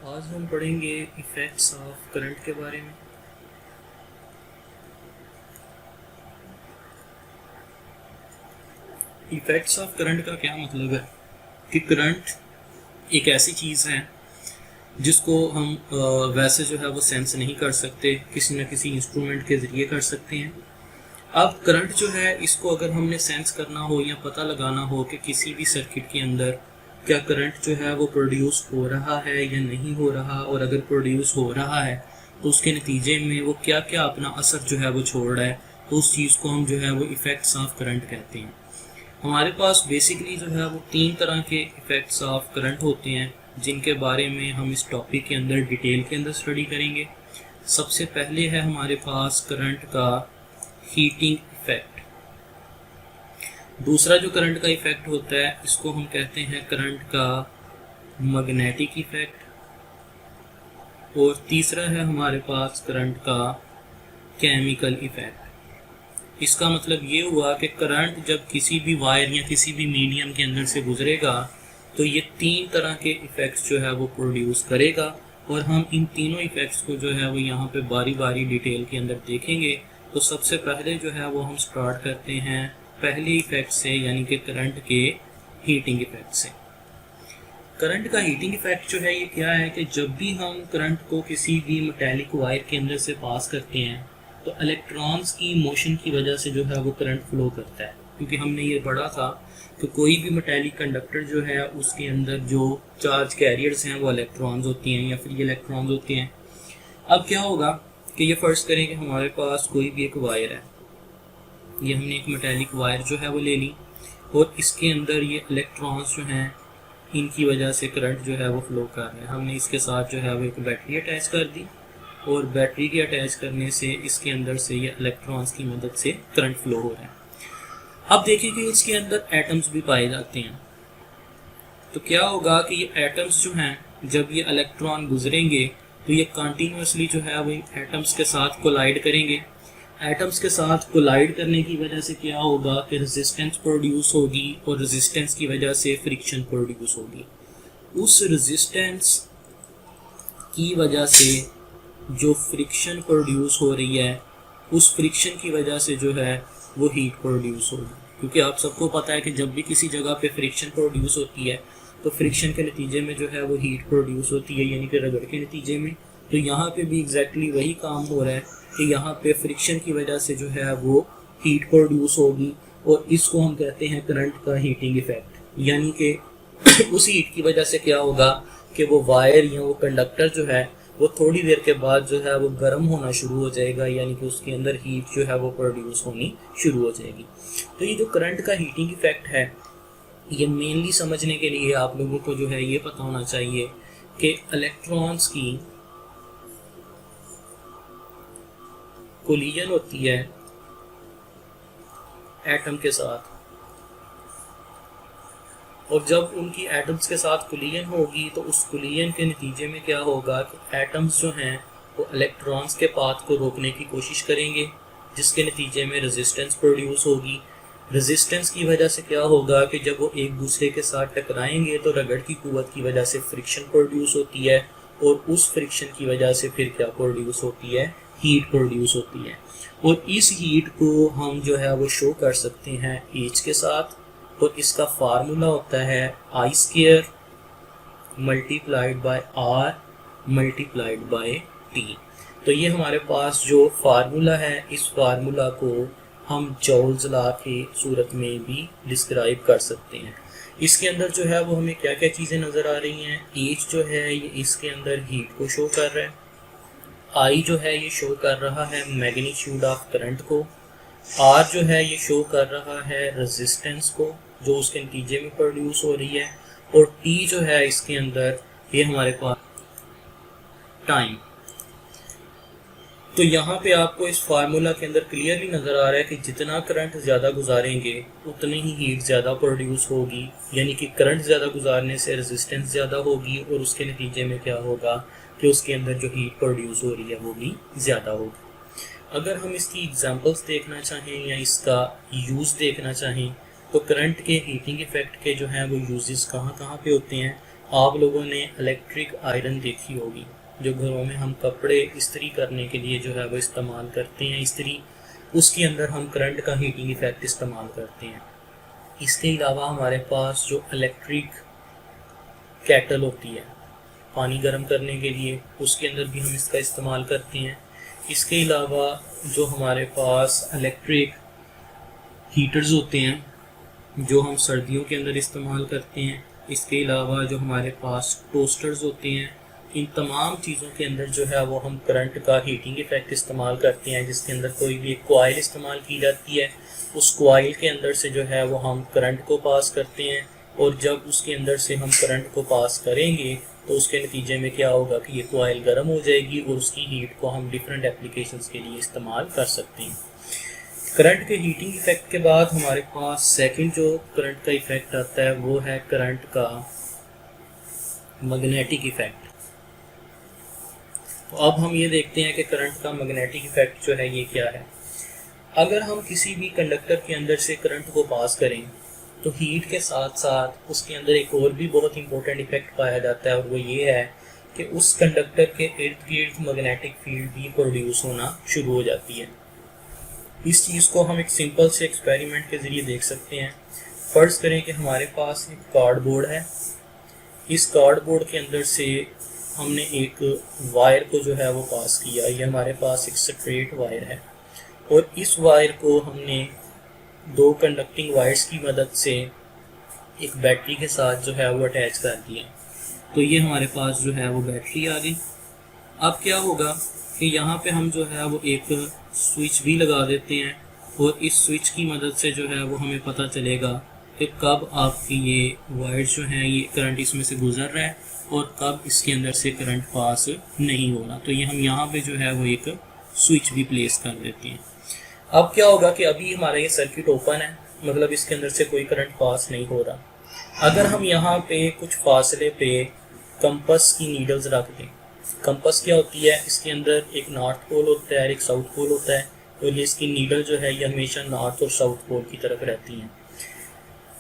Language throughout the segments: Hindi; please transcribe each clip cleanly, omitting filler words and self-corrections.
आज हम पढ़ेंगे इफ़ेक्ट्स ऑफ करंट के बारे में। इफ़ेक्ट्स ऑफ करंट का क्या मतलब है कि करंट एक ऐसी चीज़ है जिसको हम वैसे जो है वो सेंस नहीं कर सकते, किसी न किसी इंस्ट्रूमेंट के ज़रिए कर सकते हैं। अब करंट जो है इसको अगर हमने सेंस करना हो या पता लगाना हो कि किसी भी सर्किट के अंदर क्या करंट जो है वो प्रोड्यूस हो रहा है या नहीं हो रहा, और अगर प्रोड्यूस हो रहा है तो उसके नतीजे में वो क्या क्या अपना असर जो है वो छोड़ रहा है, तो उस चीज़ को हम जो है वो इफ़ेक्ट्स ऑफ करंट कहते हैं। हमारे पास बेसिकली जो है वो 3 तरह के इफ़ेक्ट्स ऑफ करंट होते हैं जिनके बारे में हम इस टॉपिक के अंदर डिटेल के अंदर स्टडी करेंगे। सबसे पहले है हमारे पास करंट का हीटिंग इफेक्ट। दूसरा जो करंट का इफेक्ट होता है इसको हम कहते हैं करंट का मैग्नेटिक इफेक्ट, और तीसरा है हमारे पास करंट का केमिकल इफेक्ट। इसका मतलब ये हुआ कि करंट जब किसी भी वायर या किसी भी मीडियम के अंदर से गुजरेगा तो ये 3 तरह के इफेक्ट्स जो है वो प्रोड्यूस करेगा, और हम इन तीनों इफेक्ट्स को जो है वो यहाँ पे बारी बारी डिटेल के अंदर देखेंगे। तो सबसे पहले जो है वो हम स्टार्ट करते हैं पहले इफेक्ट से, यानी कि करंट के हीटिंग इफेक्ट से। करंट का हीटिंग इफेक्ट जो है ये क्या है कि जब भी हम करंट को किसी भी मेटेलिक वायर के अंदर से पास करते हैं तो इलेक्ट्रॉन्स की मोशन की वजह से जो है वो करंट फ्लो करता है, क्योंकि हमने ये पढ़ा था कि कोई भी मेटेलिक कंडक्टर जो है उसके अंदर जो चार्ज कैरियर्स हैं वो इलेक्ट्रॉन्स होती हैं या फिर ये इलेक्ट्रॉन्स होते हैं। अब क्या होगा कि ये फर्ज करें कि हमारे पास कोई भी एक वायर है, ये हमने एक मेटेलिक वायर जो है वो ले ली, और इसके अंदर ये इलेक्ट्रॉन्स जो हैं इनकी वजह से करंट जो है वो फ्लो कर रहा है। हमने इसके साथ जो है वो एक बैटरी अटैच कर दी, और बैटरी के अटैच करने से इसके अंदर से ये इलेक्ट्रॉन्स की मदद से करंट फ्लो हो रहा है। अब देखिए कि इसके अंदर एटम्स भी पाए जाते हैं, तो क्या होगा कि ये एटम्स जो हैं जब ये इलेक्ट्रॉन गुजरेंगे तो ये कंटिन्यूसली जो है वो एटम्स के साथ कोलाइड करेंगे। एटम्स के साथ कोलाइड करने की वजह से क्या होगा कि रेजिस्टेंस प्रोड्यूस होगी, और रेजिस्टेंस की वजह से फ्रिक्शन प्रोड्यूस होगी। उस रेजिस्टेंस की वजह से जो फ्रिक्शन प्रोड्यूस हो रही है, उस फ्रिक्शन की वजह से जो है वो हीट प्रोड्यूस होगी, क्योंकि आप सबको पता है कि जब भी किसी जगह पे फ्रिक्शन प्रोड्यूस होती है तो फ्रिक्शन के नतीजे में जो है वो हीट प्रोड्यूस होती है, यानी कि रगड़ के नतीजे में। तो यहाँ पे भी एग्जैक्टली वही काम हो रहा है कि यहाँ पे फ्रिक्शन की वजह से जो है वो हीट प्रोड्यूस होगी, और इसको हम कहते हैं करंट का हीटिंग इफेक्ट। यानी कि उस हीट की वजह से क्या होगा कि वो वायर या वो कंडक्टर जो है वो थोड़ी देर के बाद जो है वो गर्म होना शुरू हो जाएगा, यानी कि उसके अंदर हीट जो है वो प्रोड्यूस होनी शुरू हो जाएगी। तो ये जो करंट का हीटिंग इफेक्ट है, ये मेनली समझने के लिए आप लोगों को जो है ये पता होना चाहिए कि इलेक्ट्रॉन्स की कोलिजन होती है एटम के साथ, और जब उनकी एटम्स के साथ कोलिजन होगी तो उस कोलिजन के नतीजे में क्या होगा कि एटम्स जो हैं वो इलेक्ट्रॉन्स के पाथ को रोकने की कोशिश करेंगे, जिसके नतीजे में रेजिस्टेंस प्रोड्यूस होगी। रेजिस्टेंस की वजह से क्या होगा कि जब वो एक दूसरे के साथ टकराएंगे तो रगड़ की कुव्वत की वजह से फ्रिक्शन प्रोड्यूस होती है, और उस फ्रिक्शन की वजह से फिर क्या प्रोड्यूस होती है, हीट प्रोड्यूस होती है। और इस हीट को हम जो है वो शो कर सकते हैं H के साथ, और इसका फार्मूला होता है I² multiplied by R multiplied by T। तो ये हमारे पास जो फार्मूला है, इस फार्मूला को हम जॉल्स लॉ की सूरत में भी डिस्क्राइब कर सकते हैं। इसके अंदर जो है वो हमें क्या क्या चीज़ें नज़र आ रही हैं। H जो है ये इसके अंदर हीट को शो कर रहा है, I जो है ये शो कर रहा है मैग्नीट्यूड ऑफ करंट को, R जो है ये शो कर रहा है रेजिस्टेंस को जो उसके नतीजे में प्रोड्यूस हो रही है, और T जो है इसके अंदर ये हमारे पास टाइम। तो यहाँ पे आपको इस फार्मूला के अंदर क्लियरली नज़र आ रहा है कि जितना करंट ज़्यादा गुजारेंगे उतनी ही हीट ज़्यादा प्रोड्यूस होगी, यानी कि करंट ज़्यादा गुजारने से रेजिस्टेंस ज़्यादा होगी, और उसके नतीजे में क्या होगा कि उसके अंदर जो हीट प्रोड्यूस हो रही है वो भी ज़्यादा होगी। अगर हम इसकी एग्जांपल्स देखना चाहें या इसका यूज़ देखना चाहें तो करंट के हीटिंग इफेक्ट के जो हैं वो यूजेस कहाँ कहाँ पे होते हैं, आप लोगों ने इलेक्ट्रिक आयरन देखी होगी, जो घरों में हम कपड़े इस्त्री करने के लिए जो है वो इस्तेमाल करते हैं इस्त्री, उसके अंदर हम करंट का हीटिंग इफेक्ट इस्तेमाल करते हैं। इसके अलावा हमारे पास जो इलेक्ट्रिक केटल होती है पानी गर्म करने के लिए, उसके अंदर भी हम इसका इस्तेमाल करते हैं। इसके अलावा जो हमारे पास इलेक्ट्रिक हीटर्स होते हैं जो हम सर्दियों के अंदर इस्तेमाल करते हैं। इसके अलावा जो हमारे पास टोस्टर्स होते हैं, इन तमाम चीज़ों के अंदर जो है वो हम करंट का हीटिंग इफेक्ट इस्तेमाल करते हैं, जिसके अंदर कोई भी एक कॉइल इस्तेमाल की जाती है। उस कॉइल के अंदर से जो है वो हम करंट को पास करते हैं, और जब उसके अंदर से हम करंट को पास करेंगे तो उसके नतीजे में क्या होगा कि ये कॉइल गर्म हो जाएगी और उसकी हीट को हम डिफरेंट एप्लीकेशंस के लिए इस्तेमाल कर सकते हैं। करंट के हीटिंग इफेक्ट के बाद हमारे पास सेकंड जो करंट का इफेक्ट आता है वो है करंट का मैग्नेटिक इफेक्ट। तो अब हम ये देखते हैं कि करंट का मैग्नेटिक इफेक्ट जो है ये क्या है। अगर हम किसी भी कंडक्टर के अंदर से करंट को पास करें तो हीट के साथ साथ उसके अंदर एक और भी बहुत इंपॉर्टेंट इफेक्ट पाया जाता है, और वो ये है कि उस कंडक्टर के इर्द गिर्द मैग्नेटिक फील्ड भी प्रोड्यूस होना शुरू हो जाती है। इस चीज़ को हम एक सिंपल से एक्सपेरिमेंट के ज़रिए देख सकते हैं। फ़र्ज़ करें कि हमारे पास एक कार्डबोर्ड है। इस कार्डबोर्ड के अंदर से हमने एक वायर को जो है वो पास किया। ये हमारे पास एक स्ट्रेट वायर है, और इस वायर को हमने दो कंडक्टिंग वायर्स की मदद से एक बैटरी के साथ जो है वो अटैच कर दिया। तो ये हमारे पास जो है वो बैटरी आ गई। अब क्या होगा कि यहाँ पे हम जो है वो एक स्विच भी लगा देते हैं, और इस स्विच की मदद से जो है वो हमें पता चलेगा कि कब आपकी ये वायर्स जो हैं ये करंट इसमें से गुजर रहा है और कब इसके अंदर से करंट पास नहीं हो रहा। तो ये हम यहाँ पे जो है वो एक स्विच भी प्लेस कर देते हैं। अब क्या होगा कि अभी हमारा ये सर्किट ओपन है, मतलब इसके अंदर से कोई करंट पास नहीं हो रहा। अगर हम यहाँ पे कुछ फासले पे कंपस की नीडल्स रख दें। कंपस क्या होती है, इसके अंदर एक नॉर्थ पोल होता है, एक साउथ पोल होता है, और ये इसकी नीडल जो है ये हमेशा नॉर्थ और साउथ पोल की तरफ रहती हैं।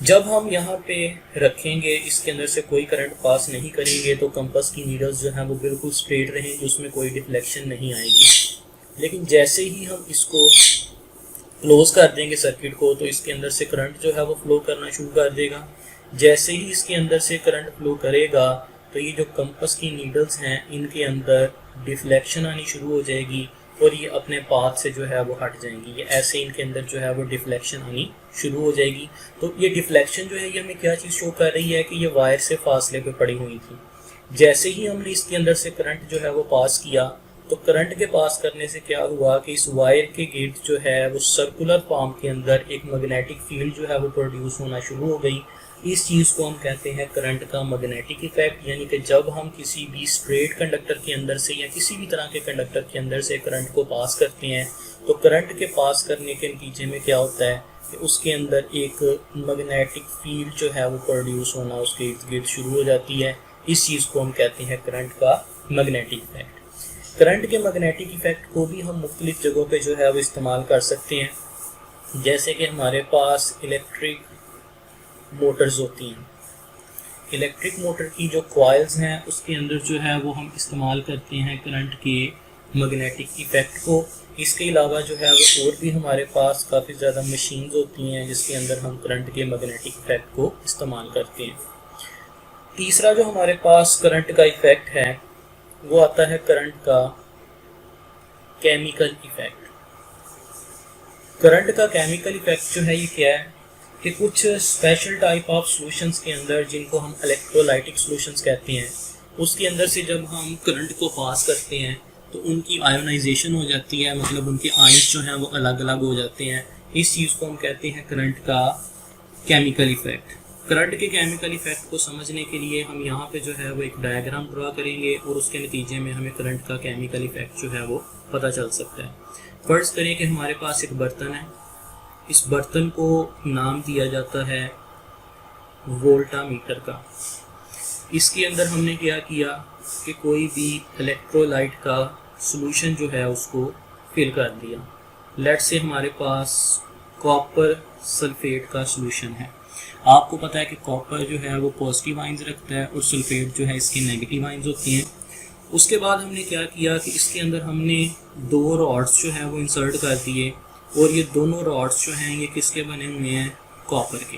जब हम यहाँ पे रखेंगे, इसके अंदर से कोई करंट पास नहीं करेंगे, तो कंपस की नीडल्स जो है वो बिल्कुल स्ट्रेट रहेंगी, उसमें कोई डिफ्लेक्शन नहीं आएगी। लेकिन जैसे ही हम इसको क्लोज कर देंगे सर्किट को, तो इसके अंदर से करंट जो है वो फ्लो करना शुरू कर देगा। जैसे ही इसके अंदर से करंट फ्लो करेगा तो ये जो कंपस की नीडल्स हैं इनके अंदर डिफ्लेक्शन आनी शुरू हो जाएगी, और ये अपने पाथ से जो है वो हट जाएंगी। ये ऐसे इनके अंदर जो है वो डिफ्लेक्शन आनी शुरू हो जाएगी। तो ये डिफ्लेक्शन जो है ये हमें क्या चीज़ शो कर रही है कि ये वायर से फासले पे पड़ी हुई थी। जैसे ही हमने इसके अंदर से करंट जो है वो पास किया, तो करंट के पास करने से क्या हुआ कि इस वायर के गिर्द जो है वो सर्कुलर फॉर्म के अंदर एक मैग्नेटिक फील्ड जो है वो प्रोड्यूस होना शुरू हो गई। इस चीज़ को हम कहते हैं करंट का मैग्नेटिक इफेक्ट। यानी कि जब हम किसी भी स्ट्रेट कंडक्टर के अंदर से या किसी भी तरह के कंडक्टर के अंदर से करंट को पास करते हैं, तो करंट के पास करने के नतीजे में क्या होता है कि उसके अंदर एक मैग्नेटिक फील्ड जो है वो प्रोड्यूस होना उसके इर्द गिर्द शुरू हो जाती है। इस चीज़ को हम कहते हैं करंट का मैग्नेटिक इफेक्ट। करंट के मैग्नेटिक इफेक्ट को भी हम मुख्तलिफ जगहों पे जो है वो इस्तेमाल कर सकते हैं। जैसे कि हमारे पास इलेक्ट्रिक मोटर्स होती हैं। इलेक्ट्रिक मोटर की जो कॉइल्स हैं उसके अंदर जो है वो हम इस्तेमाल करते हैं करंट के मैग्नेटिक इफेक्ट को। इसके अलावा जो है वो और भी हमारे पास काफ़ी ज़्यादा मशीन्स होती हैं जिसके अंदर हम करंट के मैग्नेटिक इफेक्ट को इस्तेमाल करते हैं। तीसरा जो हमारे पास करंट का इफेक्ट है वो आता है करंट का केमिकल इफेक्ट। करंट का केमिकल इफेक्ट जो है ये क्या है कि कुछ स्पेशल टाइप ऑफ सॉल्यूशंस के अंदर, जिनको हम इलेक्ट्रोलाइटिक सॉल्यूशंस कहते हैं, उसके अंदर से जब हम करंट को पास करते हैं तो उनकी आयोनाइजेशन हो जाती है, मतलब उनके आयंस जो हैं वो अलग अलग हो जाते हैं। इस चीज़ को हम कहते हैं करंट का केमिकल इफेक्ट। करंट के केमिकल इफेक्ट को समझने के लिए हम यहाँ पे जो है वो एक डायग्राम ड्रा करेंगे और उसके नतीजे में हमें करंट का केमिकल इफेक्ट जो है वो पता चल सकता है। फर्ज करें कि हमारे पास एक बर्तन है। इस बर्तन को नाम दिया जाता है वोल्टामीटर का। इसके अंदर हमने क्या किया कि कोई भी इलेक्ट्रोलाइट का सॉल्यूशन जो है उसको फिल कर दिया। लेट्स से हमारे पास कॉपर सल्फेट का सॉल्यूशन है। आपको पता है कि कॉपर जो है वो पॉजिटिव आइंस रखता है और सल्फेट जो है इसके नेगेटिव आइंस होती हैं। उसके बाद हमने क्या किया कि इसके अंदर हमने 2 रॉड्स जो है वो इंसर्ट कर दिए, और ये दोनों रॉड्स जो हैं ये किसके बने हुए हैं, कॉपर के।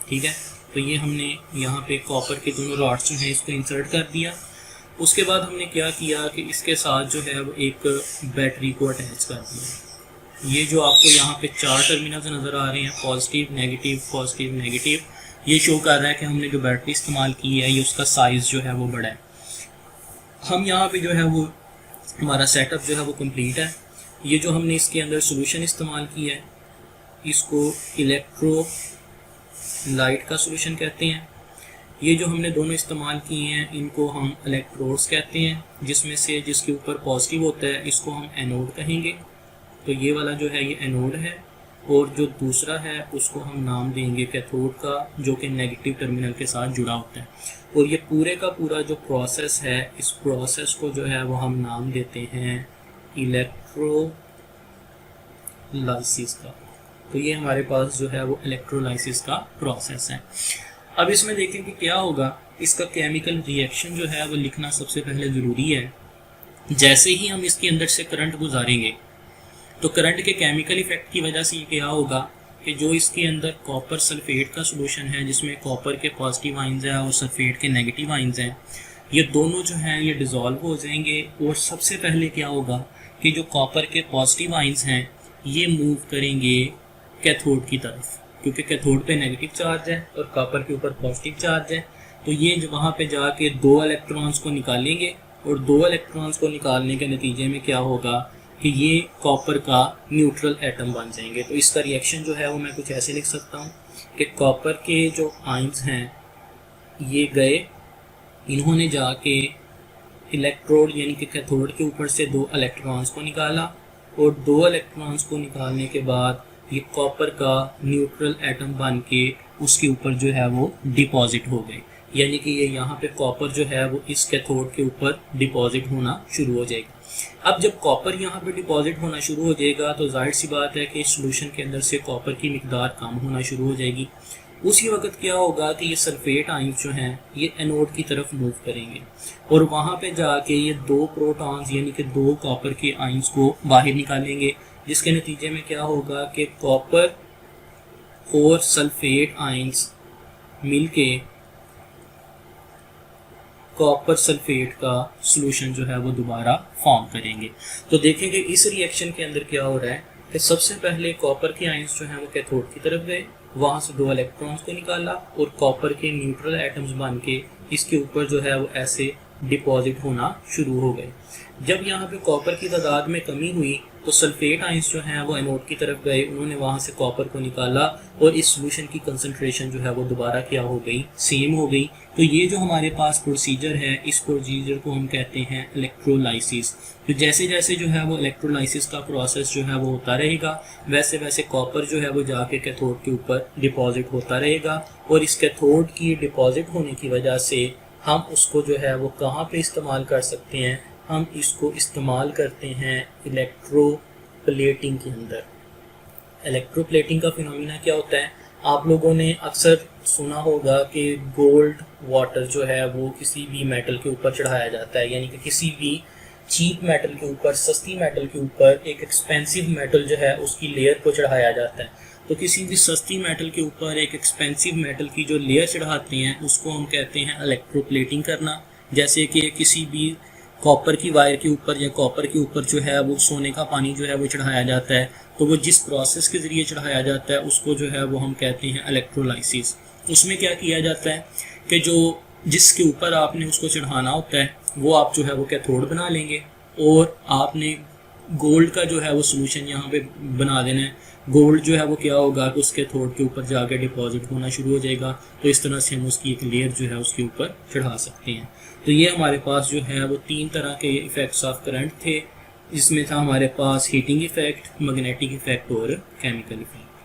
ठीक है, तो ये हमने यहाँ पे कॉपर के दोनों रॉड्स जो हैं इसको इंसर्ट कर दिया। उसके बाद हमने क्या किया कि इसके साथ जो है वो एक बैटरी को अटैच कर दिया। ये जो आपको यहाँ पे 4 टर्मिनल्स नज़र आ रहे हैं, पॉजिटिव नेगेटिव, ये शो कर रहा है कि हमने जो बैटरी इस्तेमाल की है ये उसका साइज़ जो है वो बड़ा है। हम यहाँ पे जो है वो हमारा सेटअप जो है वो कंप्लीट है। ये जो हमने इसके अंदर सॉल्यूशन इस्तेमाल किया है इसको इलेक्ट्रोलाइट का सॉल्यूशन कहते हैं। ये जो हमने दोनों इस्तेमाल किए हैं इनको हम इलेक्ट्रोड्स कहते हैं, जिसमें से जिसके ऊपर पॉजिटिव होता है इसको हम एनोड कहेंगे। तो ये वाला जो है ये एनोड है, और जो दूसरा है उसको हम नाम देंगे कैथोड का, जो कि नेगेटिव टर्मिनल के साथ जुड़ा होता है। और ये पूरे का पूरा जो प्रोसेस है, इस प्रोसेस को जो है वो हम नाम देते हैं इलेक्ट्रोलाइसिस का। तो ये हमारे पास जो है वो इलेक्ट्रोलाइसिस का प्रोसेस है। अब इसमें देखें कि क्या होगा। इसका केमिकल रिएक्शन जो है वो लिखना सबसे पहले ज़रूरी है। जैसे ही हम इसके अंदर से करंट गुजारेंगे तो करंट के केमिकल इफेक्ट की वजह से ये क्या होगा कि जो इसके अंदर कॉपर सल्फेट का सॉल्यूशन है, जिसमें कॉपर के पॉजिटिव आइंस हैं और सल्फेट के नेगेटिव आइंस हैं, ये दोनों जो हैं ये डिज़ोल्व हो जाएंगे। और सबसे पहले क्या होगा कि जो कॉपर के पॉजिटिव आइंस हैं ये मूव करेंगे कैथोड की तरफ, क्योंकि कैथोड पे नेगेटिव चार्ज है और कॉपर के ऊपर पॉजिटिव चार्ज है। तो ये जो वहाँ पे जाके 2 इलेक्ट्रॉन्स को निकालेंगे, और 2 इलेक्ट्रॉन्स को निकालने के नतीजे में क्या होगा कि ये कॉपर का न्यूट्रल एटम बन जाएंगे। तो इसका रिएक्शन जो है वो मैं कुछ ऐसे लिख सकता हूँ कि कॉपर के जो आइंस हैं ये गए, इन्होंने जाके इलेक्ट्रोड यानी कि कैथोड के ऊपर से 2 इलेक्ट्रॉन्स को निकाला, और 2 इलेक्ट्रॉन्स को निकालने के बाद ये कॉपर का न्यूट्रल एटम बन के उसके ऊपर जो है वो डिपॉजिट हो गए। यानी कि ये यहाँ पे कॉपर जो है वो इस कैथोड के ऊपर डिपॉजिट होना शुरू हो जाएगा। अब जब कॉपर यहाँ पे डिपॉजिट होना शुरू हो जाएगा तो जाहिर सी बात है कि इस सॉल्यूशन के अंदर से कॉपर की मिकदार कम होना शुरू हो जाएगी। उसी वक्त क्या होगा कि ये सल्फेट आइंस जो हैं ये एनोड की तरफ मूव करेंगे, और वहाँ पे जाके ये 2 प्रोटॉन्स यानी कि 2 कॉपर के आइंस को बाहर निकालेंगे, जिसके नतीजे में क्या होगा कि कॉपर और सल्फेट आइंस मिलके कॉपर सल्फेट का सॉल्यूशन जो है वो दोबारा फॉर्म करेंगे। तो देखेंगे इस रिएक्शन के अंदर क्या हो रहा है कि सबसे पहले कॉपर के आइंस जो हैं वो कैथोड की तरफ गए, वहाँ से 2 इलेक्ट्रॉन्स को निकाला, और कॉपर के न्यूट्रल एटम्स बन के इसके ऊपर जो है वो ऐसे डिपॉजिट होना शुरू हो गए। जब यहाँ पे कॉपर की तादाद में कमी हुई तो सल्फेट आइंस जो हैं वो एनोड की तरफ गए, उन्होंने वहाँ से कॉपर को निकाला, और इस सॉल्यूशन की कंसंट्रेशन जो है वो दोबारा क्या हो गई, सेम हो गई। तो ये जो हमारे पास प्रोसीजर है, इस प्रोसीजर को हम कहते हैं इलेक्ट्रोलाइसिस। तो जैसे जैसे जो है वो इलेक्ट्रोलाइसिस का प्रोसेस जो है वो होता रहेगा, वैसे वैसे कॉपर जो है वो जाके कैथोड के ऊपर डिपॉजिट होता रहेगा, और इस कैथोड की डिपॉजिट होने की वजह से हम उसको जो है वो कहाँ पे इस्तेमाल कर सकते हैं, हम इसको इस्तेमाल करते हैं इलेक्ट्रोप्लेटिंग के अंदर। इलेक्ट्रोप्लेटिंग का फिनोमिना क्या होता है, आप लोगों ने अक्सर सुना होगा कि गोल्ड वाटर जो है वो किसी भी मेटल के ऊपर चढ़ाया जाता है, यानी कि किसी भी चीप मेटल के ऊपर, सस्ती मेटल के ऊपर एक एक्सपेंसिव मेटल जो है उसकी लेयर को चढ़ाया जाता है। तो किसी भी सस्ती मेटल के ऊपर एक एक्सपेंसिव मेटल की जो लेयर चढ़ाते हैं उसको हम कहते हैं इलेक्ट्रोप्लेटिंग करना। जैसे कि किसी भी कॉपर की वायर के ऊपर या कॉपर के ऊपर जो है वो सोने का पानी जो है वो चढ़ाया जाता है, तो वो जिस प्रोसेस के ज़रिए चढ़ाया जाता है उसको जो है वो हम कहते हैं इलेक्ट्रोलाइसिस। उसमें क्या किया जाता है कि जो जिसके ऊपर आपने उसको चढ़ाना होता है वो आप जो है वो कैथोड बना लेंगे, और आपने गोल्ड का जो है वो सॉल्यूशन यहाँ पे बना देना है। गोल्ड जो है वो क्या होगा कि उसके कैथोड के ऊपर जाके डिपॉजिट होना शुरू हो जाएगा। तो इस तरह से हम उसकी एक लेयर जो है उसके ऊपर चढ़ा सकते हैं। तो ये हमारे पास जो है वो 3 तरह के इफ़ेक्ट्स ऑफ करंट थे, जिसमें था हमारे पास हीटिंग इफ़ेक्ट, मैग्नेटिक इफ़ेक्ट और केमिकल इफ़ेक्ट।